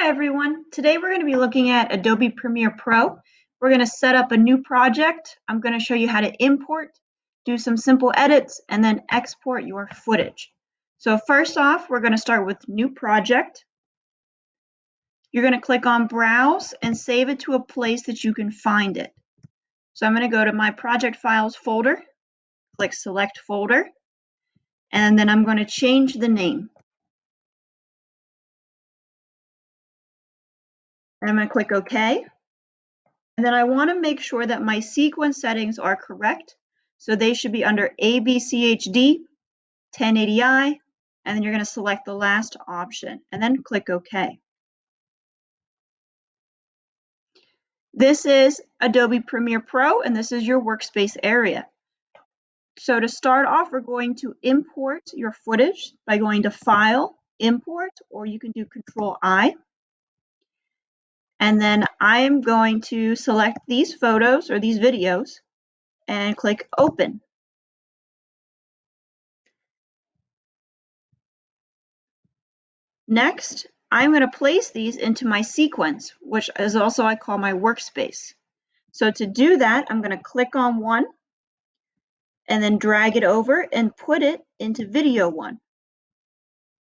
Hi everyone. Today we're going to be looking at Adobe Premiere Pro. We're going to set up a new project. I'm going to show you how to import, do some simple edits, and then export your footage. So first off, we're going to start with New Project. You're going to click on Browse and save it to a place that you can find it. So I'm going to go to my Project Files folder, click Select Folder, and then I'm going to change the name. And I'm going to click OK. And then I want to make sure that my sequence settings are correct. So they should be under ABCHD, 1080i, and then you're going to select the last option and then click OK. This is Adobe Premiere Pro and this is your workspace area. So to start off, we're going to import your footage by going to File, Import, or you can do Control-I. And then I'm going to select these photos or these videos and click Open. Next, I'm going to place these into my sequence, which is also I call my workspace. So to do that, I'm going to click on one and then drag it over and put it into video one.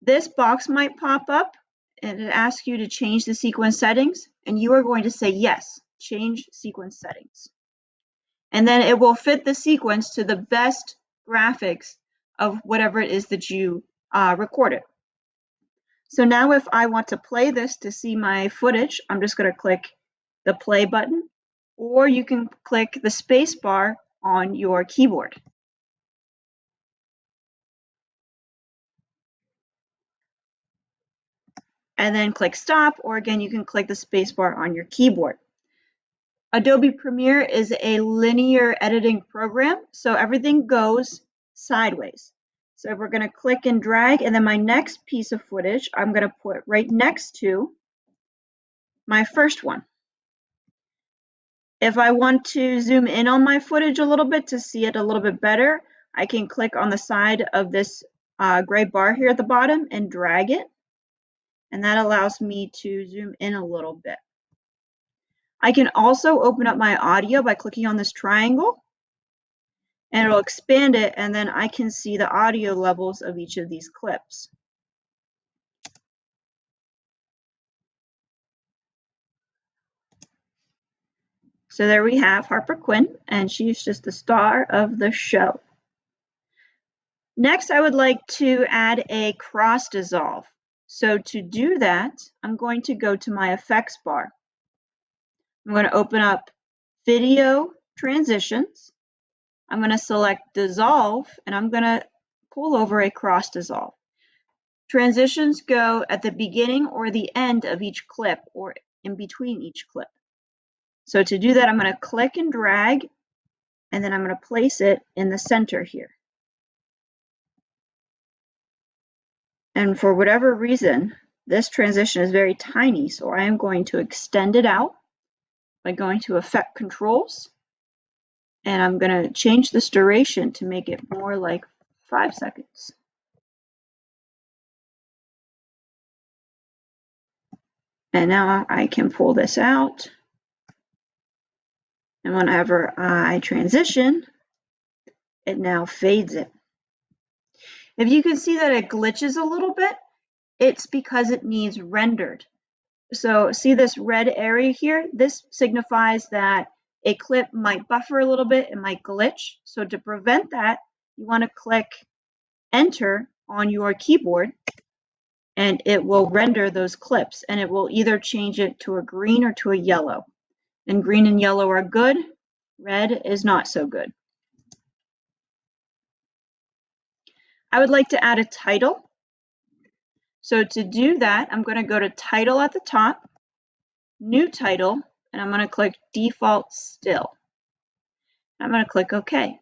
This box might pop up and it asks you to change the sequence settings, and you are going to say yes, change sequence settings. And then it will fit the sequence to the best graphics of whatever it is that you recorded. So now if I want to play this to see my footage, I'm just going to click the play button, or you can click the space bar on your keyboard. And then click stop, or again, you can click the space bar on your keyboard. Adobe Premiere is a linear editing program, so everything goes sideways. So we're going to click and drag, and then my next piece of footage, I'm going to put right next to my first one. If I want to zoom in on my footage a little bit to see it a little bit better, I can click on the side of this gray bar here at the bottom and drag it. And that allows me to zoom in a little bit. I can also open up my audio by clicking on this triangle, and it'll expand it, and then I can see the audio levels of each of these clips. So there we have Harper Quinn, and she's just the star of the show. Next, I would like to add a cross dissolve. So to do that, I'm going to go to my effects bar. I'm going to open up Video Transitions. I'm going to select Dissolve, and I'm going to pull over a cross dissolve. Transitions go at the beginning or the end of each clip or in between each clip. So to do that, I'm going to click and drag, and then I'm going to place it in the center here. And for whatever reason, this transition is very tiny, so I am going to extend it out by going to Effect Controls, and I'm going to change this duration to make it more like 5 seconds. And now I can pull this out, and whenever I transition, it now fades it. If you can see that it glitches a little bit, it's because it needs rendered. So see this red area here? This signifies that a clip might buffer a little bit, it might glitch. So to prevent that, you want to click Enter on your keyboard, and it will render those clips, and it will either change it to a green or to a yellow. And green and yellow are good, red is not so good. I would like to add a title. So to do that, I'm going to go to Title at the top, New Title, and I'm going to click Default Still. I'm going to click OK.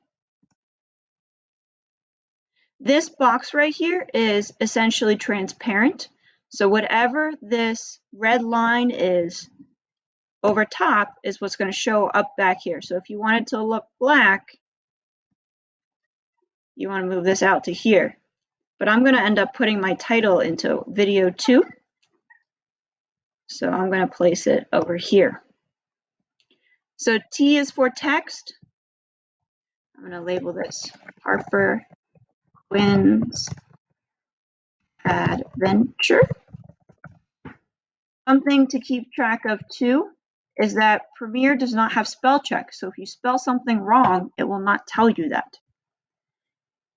This box right here is essentially transparent. So whatever this red line is over top is what's going to show up back here. So if you want it to look black, you want to move this out to here. But I'm going to end up putting my title into video 2. So I'm going to place it over here. So T is for text. I'm going to label this Harper Quinn's Adventure. Something to keep track of too is that Premiere does not have spell check. So if you spell something wrong, it will not tell you that.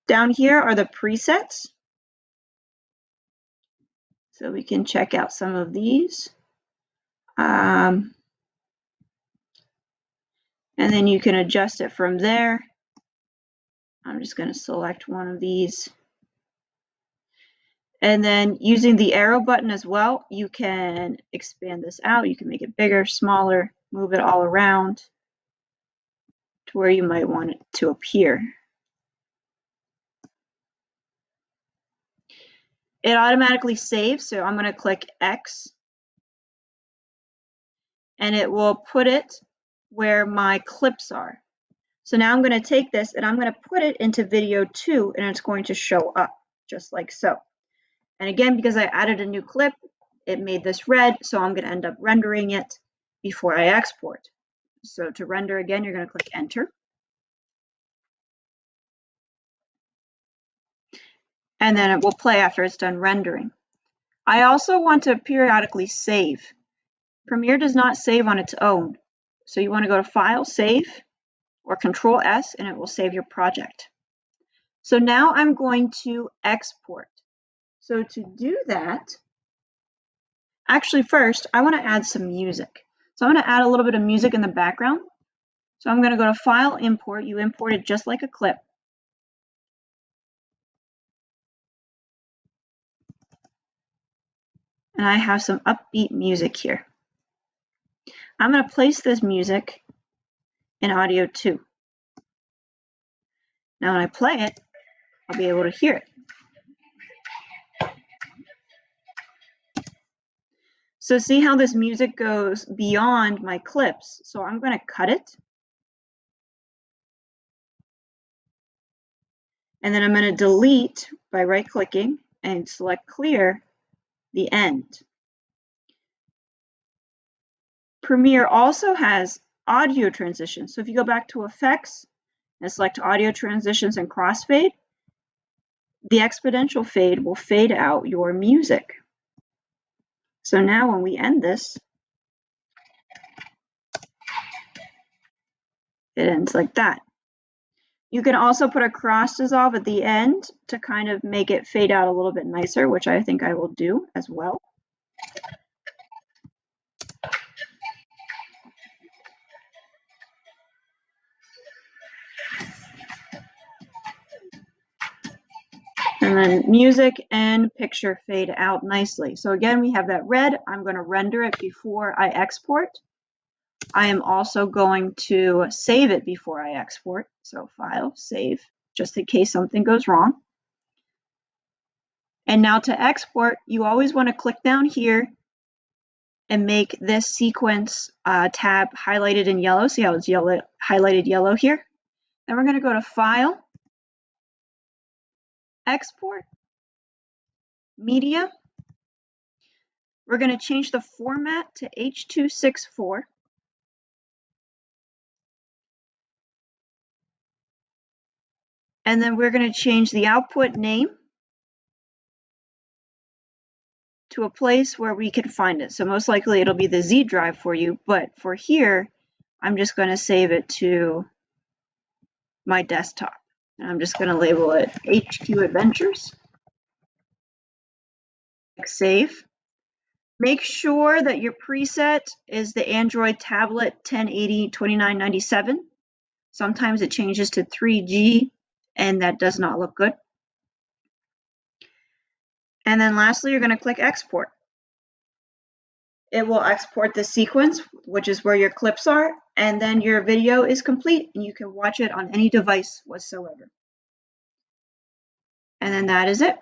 Down here are the presets. So we can check out some of these. And then you can adjust it from there. I'm just going to select one of these. And then using the arrow button as well, you can expand this out. You can make it bigger, smaller, move it all around to where you might want it to appear. It automatically saves, so I'm going to click X. And it will put it where my clips are. So now I'm going to take this and I'm going to put it into video 2 and it's going to show up just like so. And again, because I added a new clip, it made this red, so I'm going to end up rendering it before I export. So to render again, you're going to click Enter. And then it will play after it's done rendering. I also want to periodically save. Premiere does not save on its own. So you want to go to File, Save, or Control S, and it will save your project. So now I'm going to export. So to do that, actually first, I want to add some music. So I'm going to add a little bit of music in the background. So I'm going to go to File, Import. You import it just like a clip. And I have some upbeat music here. I'm going to place this music in audio 2. Now when I play it, I'll be able to hear it. So see how this music goes beyond my clips. So I'm going to cut it. And then I'm going to delete by right-clicking and select Clear the end. Premiere also has audio transitions. So if you go back to Effects and select Audio Transitions and Crossfade, the exponential fade will fade out your music. So now when we end this, it ends like that. You can also put a cross dissolve at the end to kind of make it fade out a little bit nicer, which I think I will do as well. And then music and picture fade out nicely. So again, we have that red. I'm going to render it before I export. I am also going to save it before I export. So File, Save, just in case something goes wrong. And now to export, you always want to click down here and make this sequence tab highlighted in yellow. See how it's yellow, highlighted yellow here? Then we're going to go to File, Export, Media. We're going to change the format to H.264. And then we're going to change the output name to a place where we can find it. So most likely it'll be the Z drive for you, but for here, I'm just going to save it to my desktop. And I'm just going to label it HQ Adventures. Click Save. Make sure that your preset is the Android tablet 1080-2997. Sometimes it changes to 3G and that does not look good. And then lastly, you're going to click Export. It will export the sequence, which is where your clips are, and then your video is complete and you can watch it on any device whatsoever. And then that is it.